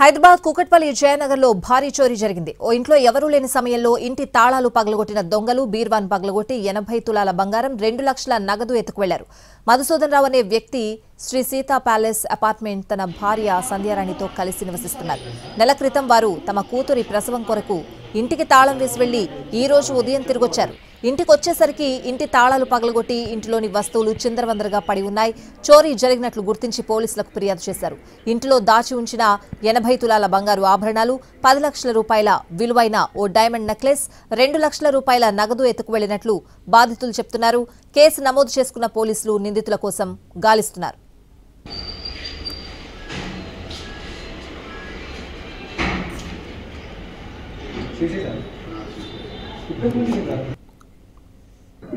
హైదరాబాద్ కూకట్పల్లి జయనగర్లో భారీ చోరీ జరిగింది. ఓ ఇంట్లో ఎవరూ లేని సమయంలో ఇంటి తాళాలు పగలగొట్టిన దొంగలు బీర్వాన్ పగలగొట్టి 80 తులాల బంగారం 2 లక్షల నగదు ఎత్తుకువెళ్లారు. మధుసూదన్ రావు అనే వ్యక్తి శ్రీ సీతా ప్యాలెస్ అపార్ట్మెంట్ తన భార్య సంధ్యారాణితో కలిసి నివసిస్తున్నారు. నెల క్రితం వారు తమ కూతురి ప్రసవం కొరకు ఇంటికి తాళం వేసి వెళ్లి ఈ రోజు ఉదయం తిరిగొచ్చారు. ఇంటికి వచ్చేసరికి ఇంటి తాళాలు పగలగొట్టి ఇంటిలోని వస్తువులు చిందరవందరగా పడి ఉన్నాయి. చోరీ జరిగినట్లు గుర్తించి పోలీసులకు ఫిర్యాదు చేశారు. ఇంటిలో దాచి ఉంచిన 80 తులాల బంగారు ఆభరణాలు, 10 లక్షల రూపాయల విలువైన ఓ డైమండ్ నెక్లెస్, 2 లక్షల రూపాయల నగదు ఎత్తుకు వెళ్లినట్లు బాధితులు చెప్తున్నారు. కేసు నమోదు చేసుకున్న పోలీసులు నిందితుల కోసం గాలిస్తున్నారు.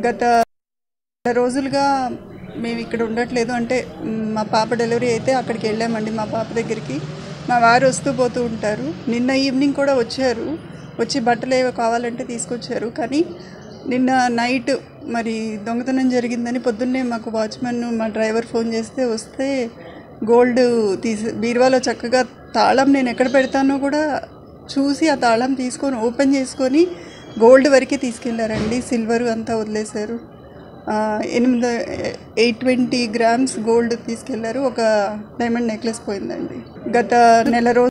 గత రోజులుగా మేము ఇక్కడ ఉండట్లేదు. అంటే మా పాప డెలివరీ అయితే అక్కడికి వెళ్ళామండి. మా పాప దగ్గరికి మా వారు వస్తూ పోతూ ఉంటారు. నిన్న ఈవినింగ్ కూడా వచ్చారు. వచ్చి బట్టలు ఏవో కావాలంటే తీసుకొచ్చారు. కానీ నిన్న నైట్ మరి దొంగతనం జరిగిందని పొద్దున్నే మాకు వాచ్మెన్ మా డ్రైవర్ ఫోన్ చేస్తే వస్తే గోల్డ్ బీరువాలో చక్కగా తాళం నేను ఎక్కడ పెడతానో కూడా చూసి ఆ తాళం తీసుకొని ఓపెన్ చేసుకొని గోల్డ్ వరకే తీసుకెళ్లారండి. సిల్వర్ అంతా వదిలేశారు. 820 గ్రామ్స్ గోల్డ్ తీసుకెళ్లారు. ఒక డైమండ్ నెక్లెస్ పోయిందండి. గత నెల రోజు